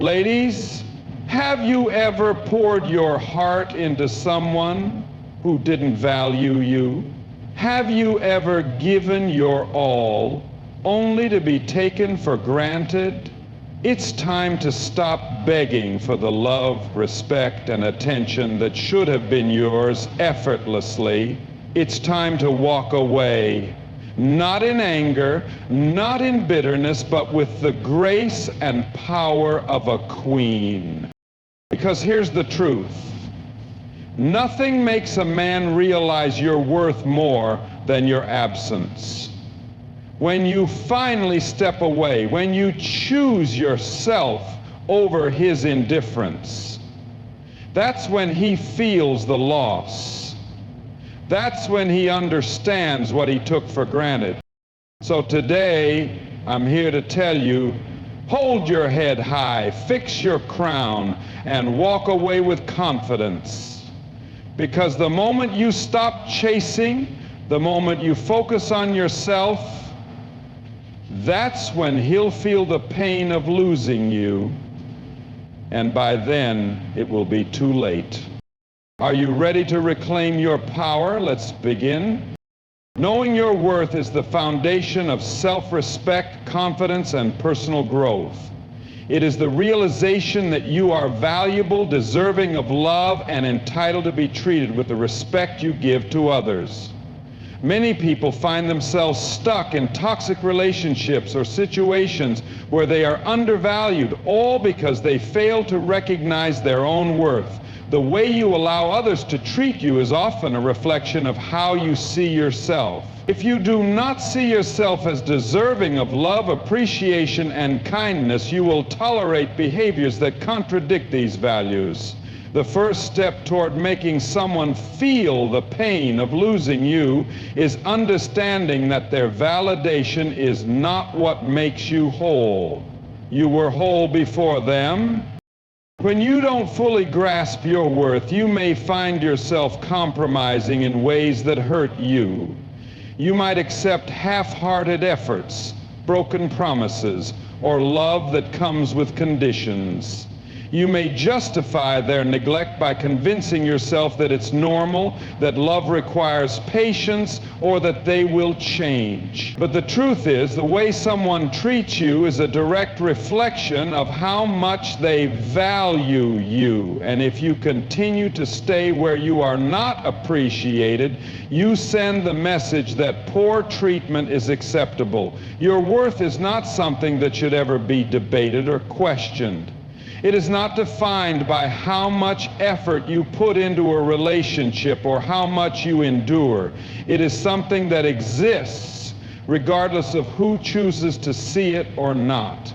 Ladies, have you ever poured your heart into someone who didn't value you? Have you ever given your all only to be taken for granted? It's time to stop begging for the love, respect, and attention that should have been yours effortlessly. It's time to walk away, not in anger, not in bitterness, but with the grace and power of a queen. Because here's the truth. Nothing makes a man realize you're worth more than your absence. When you finally step away, when you choose yourself over his indifference, that's when he feels the loss. That's when he understands what he took for granted. So today, I'm here to tell you, hold your head high, fix your crown, and walk away with confidence. Because the moment you stop chasing, the moment you focus on yourself, that's when he'll feel the pain of losing you, and by then it will be too late. Are you ready to reclaim your power? Let's begin. Knowing your worth is the foundation of self-respect, confidence, and personal growth. It is the realization that you are valuable, deserving of love, and entitled to be treated with the respect you give to others. Many people find themselves stuck in toxic relationships or situations where they are undervalued, all because they fail to recognize their own worth. The way you allow others to treat you is often a reflection of how you see yourself. If you do not see yourself as deserving of love, appreciation, and kindness, you will tolerate behaviors that contradict these values. The first step toward making someone feel the pain of losing you is understanding that their validation is not what makes you whole. You were whole before them. When you don't fully grasp your worth, you may find yourself compromising in ways that hurt you. You might accept half-hearted efforts, broken promises, or love that comes with conditions. You may justify their neglect by convincing yourself that it's normal, that love requires patience, or that they will change. But the truth is, the way someone treats you is a direct reflection of how much they value you. And if you continue to stay where you are not appreciated, you send the message that poor treatment is acceptable. Your worth is not something that should ever be debated or questioned. It is not defined by how much effort you put into a relationship or how much you endure. It is something that exists regardless of who chooses to see it or not.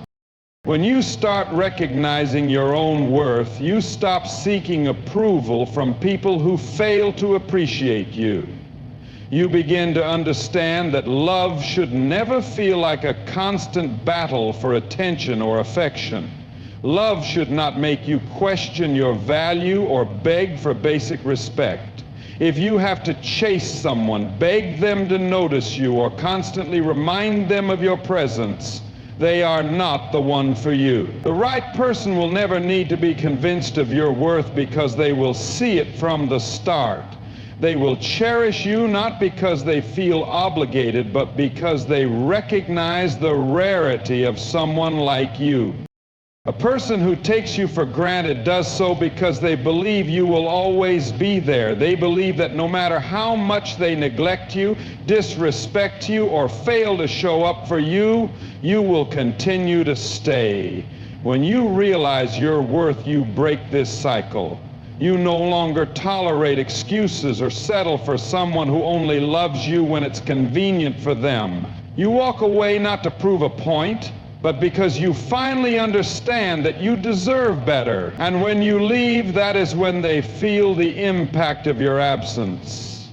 When you start recognizing your own worth, you stop seeking approval from people who fail to appreciate you. You begin to understand that love should never feel like a constant battle for attention or affection. Love should not make you question your value or beg for basic respect. If you have to chase someone, beg them to notice you, or constantly remind them of your presence, they are not the one for you. The right person will never need to be convinced of your worth because they will see it from the start. They will cherish you not because they feel obligated, but because they recognize the rarity of someone like you. A person who takes you for granted does so because they believe you will always be there. They believe that no matter how much they neglect you, disrespect you, or fail to show up for you, you will continue to stay. When you realize your worth, you break this cycle. You no longer tolerate excuses or settle for someone who only loves you when it's convenient for them. You walk away not to prove a point, but because you finally understand that you deserve better. And when you leave, that is when they feel the impact of your absence.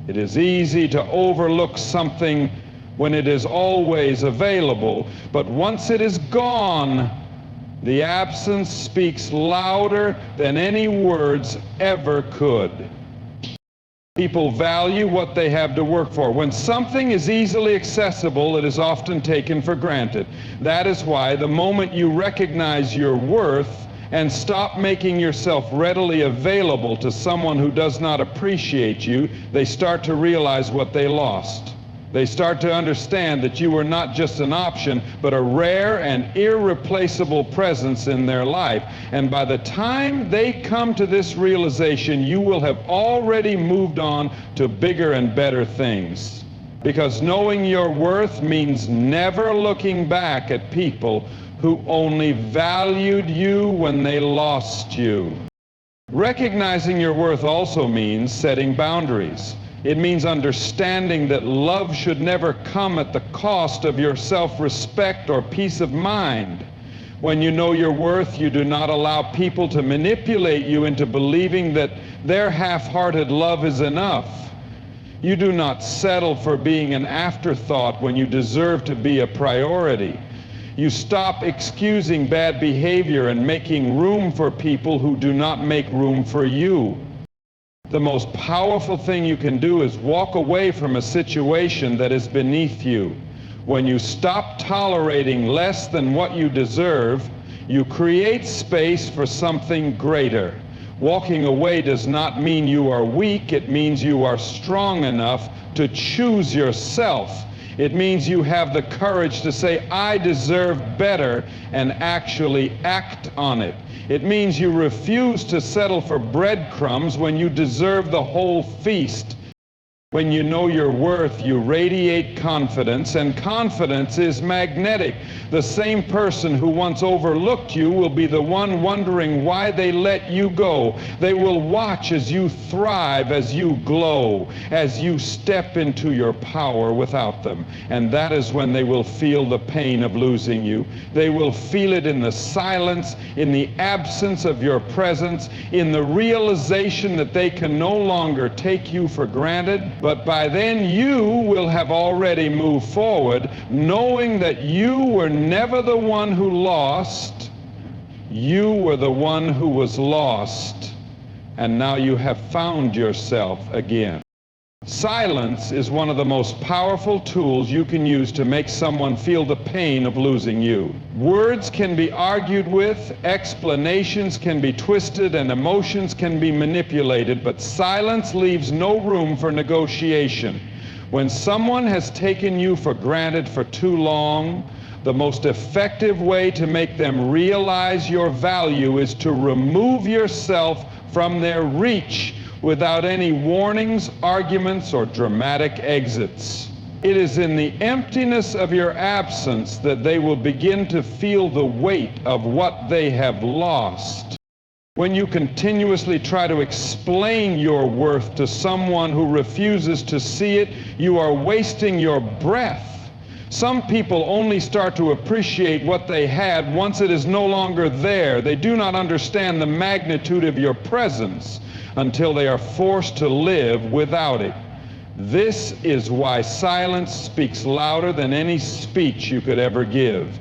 It is easy to overlook something when it is always available, but once it is gone, the absence speaks louder than any words ever could. People value what they have to work for. When something is easily accessible, it is often taken for granted. That is why the moment you recognize your worth and stop making yourself readily available to someone who does not appreciate you, they start to realize what they lost. They start to understand that you are not just an option, but a rare and irreplaceable presence in their life. And by the time they come to this realization, you will have already moved on to bigger and better things. Because knowing your worth means never looking back at people who only valued you when they lost you. Recognizing your worth also means setting boundaries. It means understanding that love should never come at the cost of your self-respect or peace of mind. When you know your worth, you do not allow people to manipulate you into believing that their half-hearted love is enough. You do not settle for being an afterthought when you deserve to be a priority. You stop excusing bad behavior and making room for people who do not make room for you. The most powerful thing you can do is walk away from a situation that is beneath you. When you stop tolerating less than what you deserve, you create space for something greater. Walking away does not mean you are weak. It means you are strong enough to choose yourself. It means you have the courage to say, I deserve better, and actually act on it. It means you refuse to settle for breadcrumbs when you deserve the whole feast. When you know your worth, you radiate confidence, and confidence is magnetic. The same person who once overlooked you will be the one wondering why they let you go. They will watch as you thrive, as you glow, as you step into your power without them. And that is when they will feel the pain of losing you. They will feel it in the silence, in the absence of your presence, in the realization that they can no longer take you for granted. But by then you will have already moved forward, knowing that you were never the one who lost. You were the one who was lost, and now you have found yourself again. Silence is one of the most powerful tools you can use to make someone feel the pain of losing you. Words can be argued with, explanations can be twisted, and emotions can be manipulated, but silence leaves no room for negotiation. When someone has taken you for granted for too long, the most effective way to make them realize your value is to remove yourself from their reach without any warnings, arguments, or dramatic exits. It is in the emptiness of your absence that they will begin to feel the weight of what they have lost. When you continuously try to explain your worth to someone who refuses to see it, you are wasting your breath. Some people only start to appreciate what they had once it is no longer there. They do not understand the magnitude of your presence until they are forced to live without it. This is why silence speaks louder than any speech you could ever give.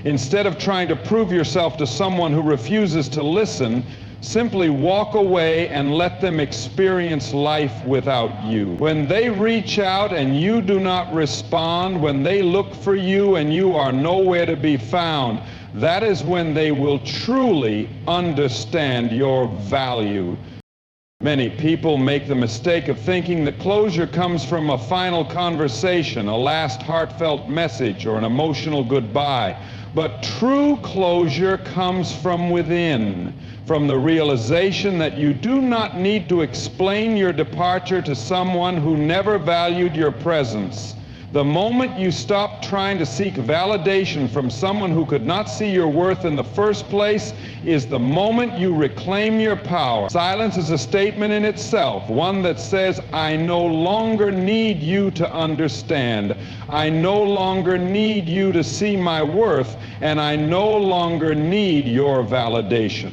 Instead of trying to prove yourself to someone who refuses to listen, simply walk away and let them experience life without you. When they reach out and you do not respond, when they look for you and you are nowhere to be found, that is when they will truly understand your value. Many people make the mistake of thinking that closure comes from a final conversation, a last heartfelt message, or an emotional goodbye. But true closure comes from within, from the realization that you do not need to explain your departure to someone who never valued your presence. The moment you stop trying to seek validation from someone who could not see your worth in the first place is the moment you reclaim your power. Silence is a statement in itself, one that says, I no longer need you to understand. I no longer need you to see my worth, and I no longer need your validation.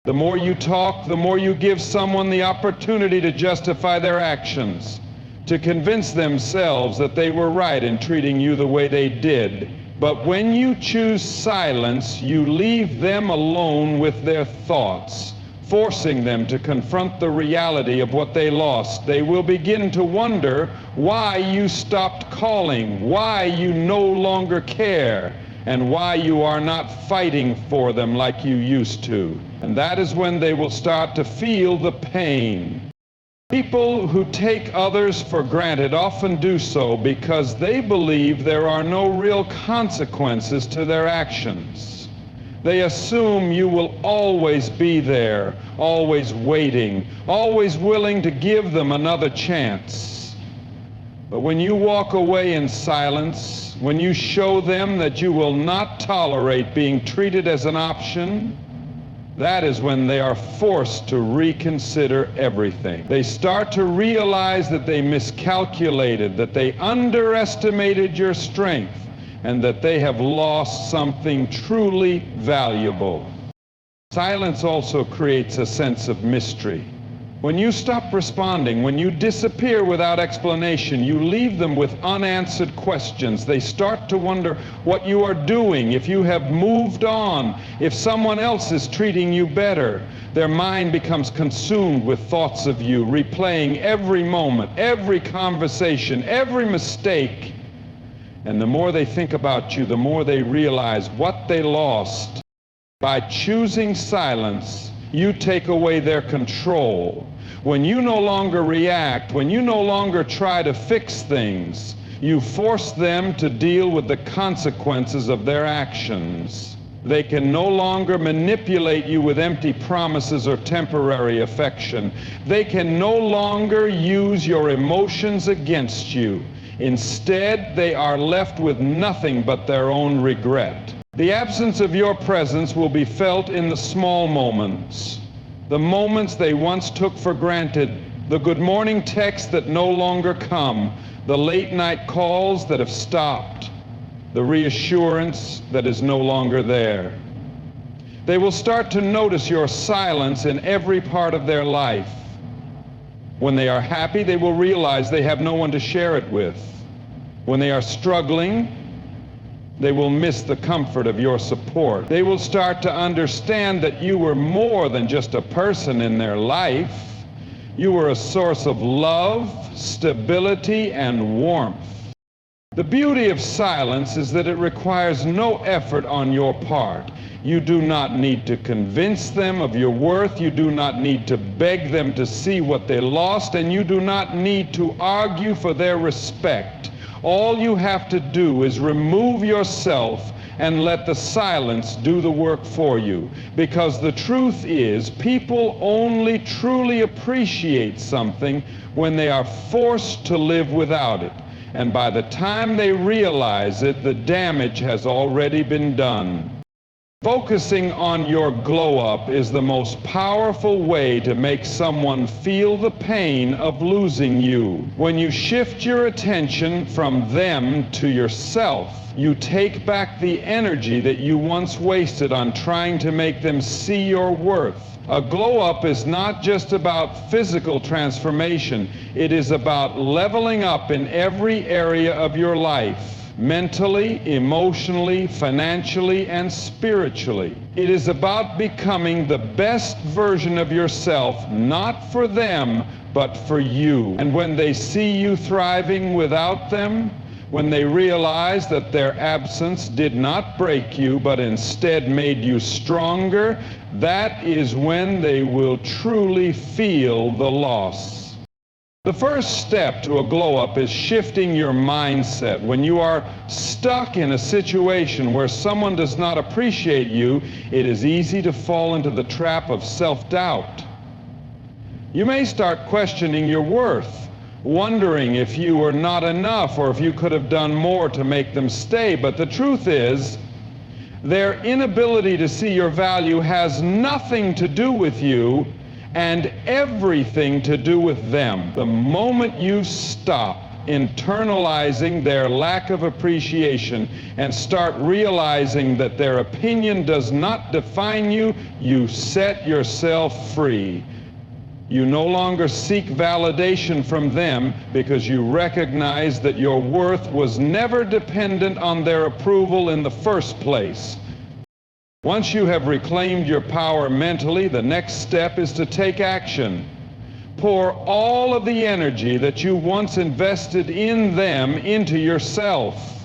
The more you talk, the more you give someone the opportunity to justify their actions, to convince themselves that they were right in treating you the way they did. But when you choose silence, you leave them alone with their thoughts. forcing them to confront the reality of what they lost. They will begin to wonder why you stopped calling, why you no longer care, and why you are not fighting for them like you used to. And that is when they will start to feel the pain. People who take others for granted often do so because they believe there are no real consequences to their actions. They assume you will always be there, always waiting, always willing to give them another chance. But when you walk away in silence, when you show them that you will not tolerate being treated as an option, that is when they are forced to reconsider everything. They start to realize that they miscalculated, that they underestimated your strength, and that they have lost something truly valuable. Silence also creates a sense of mystery. When you stop responding, when you disappear without explanation, you leave them with unanswered questions. They start to wonder what you are doing, if you have moved on, if someone else is treating you better. Their mind becomes consumed with thoughts of you, replaying every moment, every conversation, every mistake. And the more they think about you, the more they realize what they lost. By choosing silence, you take away their control. When you no longer react, when you no longer try to fix things, you force them to deal with the consequences of their actions. They can no longer manipulate you with empty promises or temporary affection. They can no longer use your emotions against you. Instead, they are left with nothing but their own regret. The absence of your presence will be felt in the small moments, the moments they once took for granted, the good morning texts that no longer come, the late night calls that have stopped, the reassurance that is no longer there. They will start to notice your silence in every part of their life. When they are happy, they will realize they have no one to share it with. When they are struggling, they will miss the comfort of your support. They will start to understand that you were more than just a person in their life. You were a source of love, stability, and warmth. The beauty of silence is that it requires no effort on your part. You do not need to convince them of your worth. You do not need to beg them to see what they lost, and you do not need to argue for their respect. All you have to do is remove yourself and let the silence do the work for you. Because the truth is, people only truly appreciate something when they are forced to live without it. And by the time they realize it, the damage has already been done. Focusing on your glow-up is the most powerful way to make someone feel the pain of losing you. When you shift your attention from them to yourself, you take back the energy that you once wasted on trying to make them see your worth. A glow-up is not just about physical transformation. It is about leveling up in every area of your life. Mentally, emotionally, financially, and spiritually. It is about becoming the best version of yourself, not for them, but for you. And when they see you thriving without them, when they realize that their absence did not break you, but instead made you stronger, that is when they will truly feel the loss. The first step to a glow-up is shifting your mindset. When you are stuck in a situation where someone does not appreciate you, it is easy to fall into the trap of self-doubt. You may start questioning your worth, wondering if you were not enough or if you could have done more to make them stay. But the truth is, their inability to see your value has nothing to do with you and everything to do with them. The moment you stop internalizing their lack of appreciation and start realizing that their opinion does not define you, you set yourself free. You no longer seek validation from them because you recognize that your worth was never dependent on their approval in the first place. Once you have reclaimed your power mentally, the next step is to take action. Pour all of the energy that you once invested in them into yourself.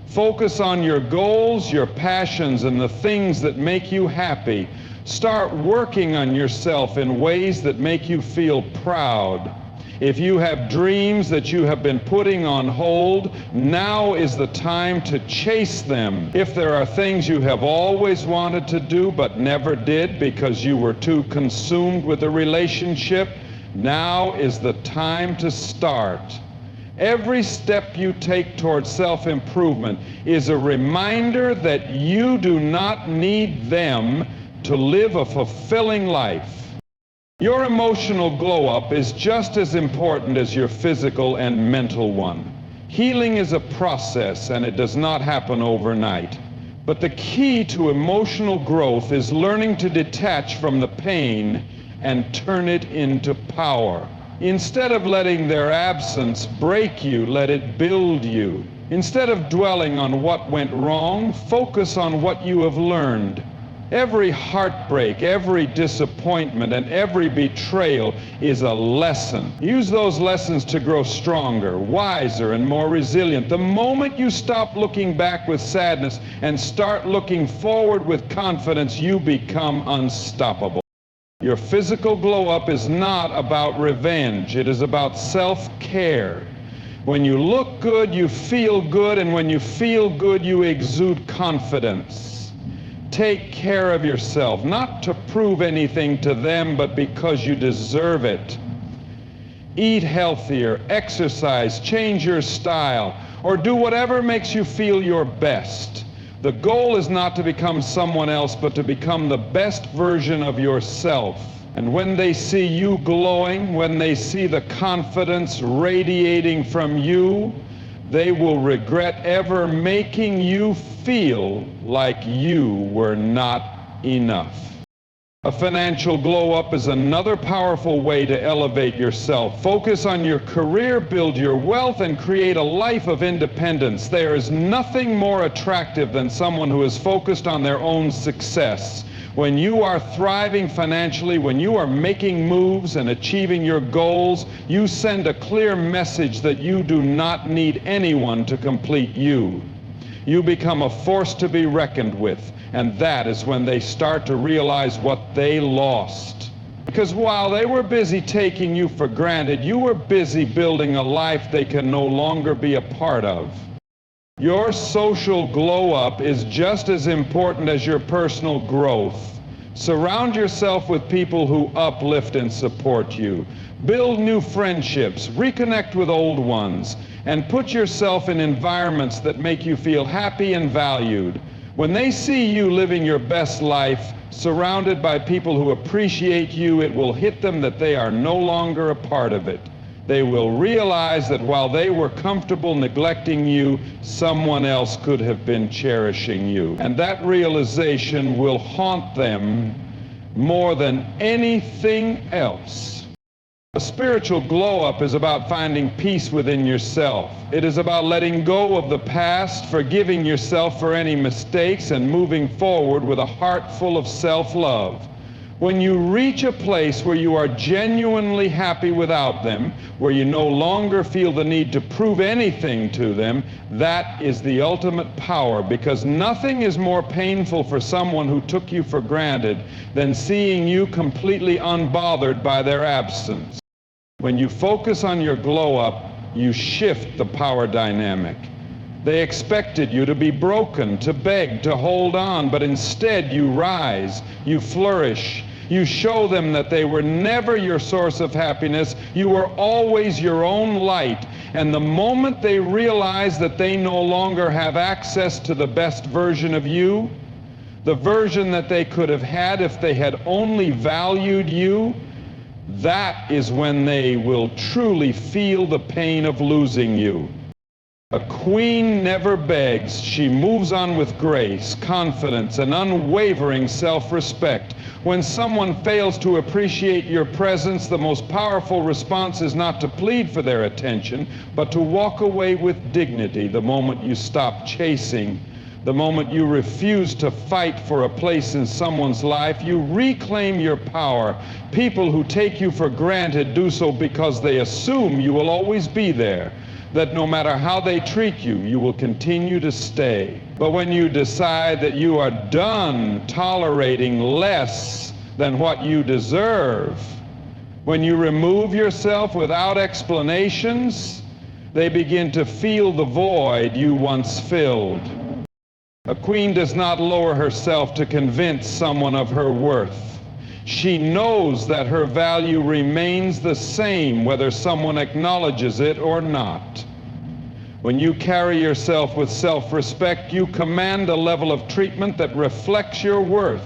Focus on your goals, your passions, and the things that make you happy. Start working on yourself in ways that make you feel proud. If you have dreams that you have been putting on hold, now is the time to chase them. If there are things you have always wanted to do but never did because you were too consumed with a relationship, now is the time to start. Every step you take towards self-improvement is a reminder that you do not need them to live a fulfilling life. Your emotional glow-up is just as important as your physical and mental one. Healing is a process, and it does not happen overnight. But the key to emotional growth is learning to detach from the pain and turn it into power. Instead of letting their absence break you, let it build you. Instead of dwelling on what went wrong, focus on what you have learned. Every heartbreak, every disappointment, and every betrayal is a lesson. Use those lessons to grow stronger, wiser, and more resilient. The moment you stop looking back with sadness and start looking forward with confidence, you become unstoppable. Your physical glow-up is not about revenge. It is about self-care. When you look good, you feel good, and when you feel good, you exude confidence. Take care of yourself, not to prove anything to them, but because you deserve it. Eat healthier, exercise, change your style, or do whatever makes you feel your best. The goal is not to become someone else, but to become the best version of yourself. And when they see you glowing, when they see the confidence radiating from you, they will regret ever making you feel like you were not enough. A financial glow-up is another powerful way to elevate yourself. Focus on your career, build your wealth, and create a life of independence. There is nothing more attractive than someone who is focused on their own success. When you are thriving financially, when you are making moves and achieving your goals, you send a clear message that you do not need anyone to complete you. You become a force to be reckoned with, and that is when they start to realize what they lost. Because while they were busy taking you for granted, you were busy building a life they can no longer be a part of. Your social glow-up is just as important as your personal growth. Surround yourself with people who uplift and support you. Build new friendships, reconnect with old ones, and put yourself in environments that make you feel happy and valued. When they see you living your best life, surrounded by people who appreciate you, it will hit them that they are no longer a part of it. They will realize that while they were comfortable neglecting you, someone else could have been cherishing you. And that realization will haunt them more than anything else. A spiritual glow-up is about finding peace within yourself. It is about letting go of the past, forgiving yourself for any mistakes, and moving forward with a heart full of self-love. When you reach a place where you are genuinely happy without them, where you no longer feel the need to prove anything to them, that is the ultimate power, because nothing is more painful for someone who took you for granted than seeing you completely unbothered by their absence. When you focus on your glow-up, you shift the power dynamic. They expected you to be broken, to beg, to hold on, but instead you rise, you flourish. You show them that they were never your source of happiness. You were always your own light. And the moment they realize that they no longer have access to the best version of you, the version that they could have had if they had only valued you, that is when they will truly feel the pain of losing you. A queen never begs. She moves on with grace, confidence, and unwavering self-respect. When someone fails to appreciate your presence, the most powerful response is not to plead for their attention, but to walk away with dignity the moment you stop chasing The moment you refuse to fight for a place in someone's life, you reclaim your power. People who take you for granted do so because they assume you will always be there, that no matter how they treat you, you will continue to stay. But when you decide that you are done tolerating less than what you deserve, when you remove yourself without explanations, they begin to feel the void you once filled. A queen does not lower herself to convince someone of her worth. She knows that her value remains the same whether someone acknowledges it or not. When you carry yourself with self-respect, you command a level of treatment that reflects your worth.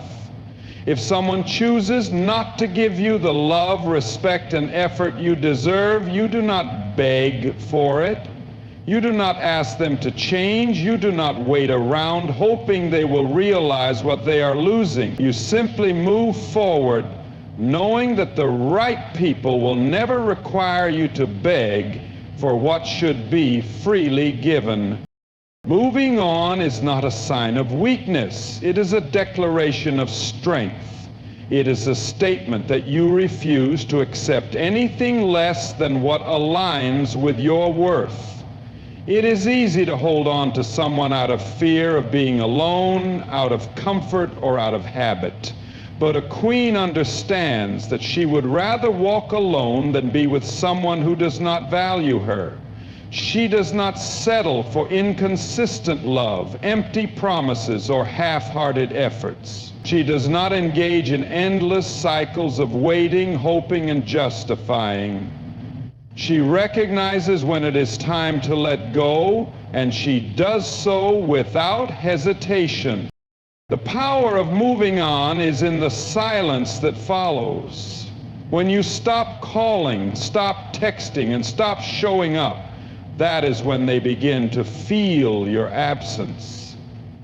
If someone chooses not to give you the love, respect, and effort you deserve, you do not beg for it. You do not ask them to change. You do not wait around hoping they will realize what they are losing. You simply move forward, knowing that the right people will never require you to beg for what should be freely given. Moving on is not a sign of weakness. It is a declaration of strength. It is a statement that you refuse to accept anything less than what aligns with your worth. It is easy to hold on to someone out of fear of being alone, out of comfort, or out of habit. But a queen understands that she would rather walk alone than be with someone who does not value her. She does not settle for inconsistent love, empty promises, or half-hearted efforts. She does not engage in endless cycles of waiting, hoping, and justifying. She recognizes when it is time to let go, and she does so without hesitation. The power of moving on is in the silence that follows. When you stop calling, stop texting, and stop showing up, that is when they begin to feel your absence.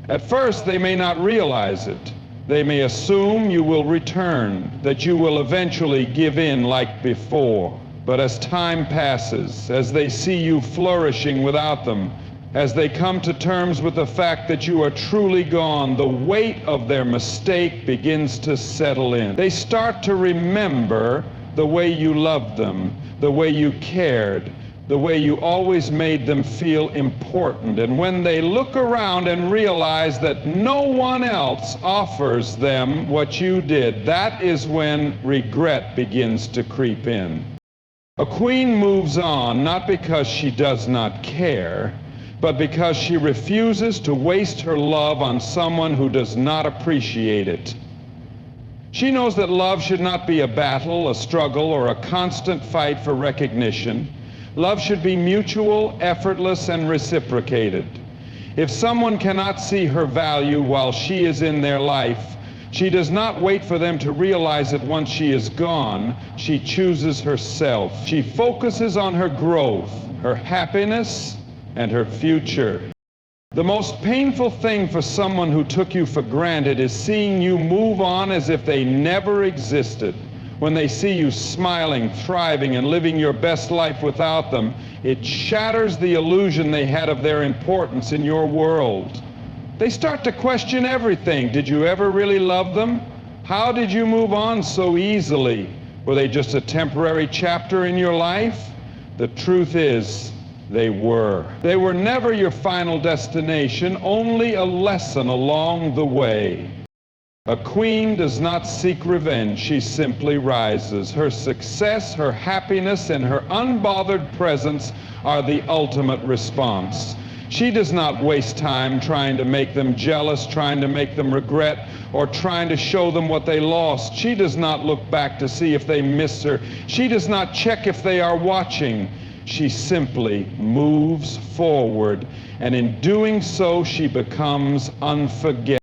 At first, they may not realize it. They may assume you will return, that you will eventually give in like before. But as time passes, as they see you flourishing without them, as they come to terms with the fact that you are truly gone, the weight of their mistake begins to settle in. They start to remember the way you loved them, the way you cared, the way you always made them feel important. And when they look around and realize that no one else offers them what you did, that is when regret begins to creep in. A queen moves on not because she does not care, but because she refuses to waste her love on someone who does not appreciate it. She knows that love should not be a battle, a struggle, or a constant fight for recognition. Love should be mutual, effortless, and reciprocated. If someone cannot see her value while she is in their life, she does not wait for them to realize it once she is gone. She chooses herself. She focuses on her growth, her happiness, and her future. The most painful thing for someone who took you for granted is seeing you move on as if they never existed. When they see you smiling, thriving, and living your best life without them, it shatters the illusion they had of their importance in your world. They start to question everything. Did you ever really love them? How did you move on so easily? Were they just a temporary chapter in your life? The truth is, they were. They were never your final destination, only a lesson along the way. A queen does not seek revenge, she simply rises. Her success, her happiness, and her unbothered presence are the ultimate response. She does not waste time trying to make them jealous, trying to make them regret, or trying to show them what they lost. She does not look back to see if they miss her. She does not check if they are watching. She simply moves forward, and in doing so, she becomes unforgettable.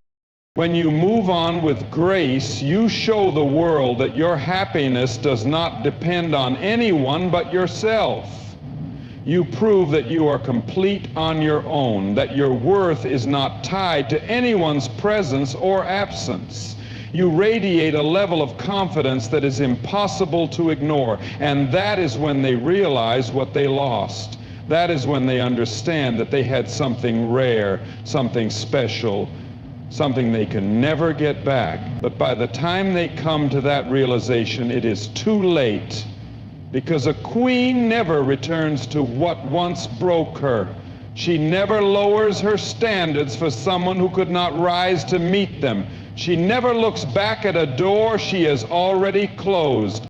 When you move on with grace, you show the world that your happiness does not depend on anyone but yourself. You prove that you are complete on your own, that your worth is not tied to anyone's presence or absence. You radiate a level of confidence that is impossible to ignore, and that is when they realize what they lost. That is when they understand that they had something rare, something special, something they can never get back. But by the time they come to that realization, it is too late, because a queen never returns to what once broke her. She never lowers her standards for someone who could not rise to meet them. She never looks back at a door she has already closed.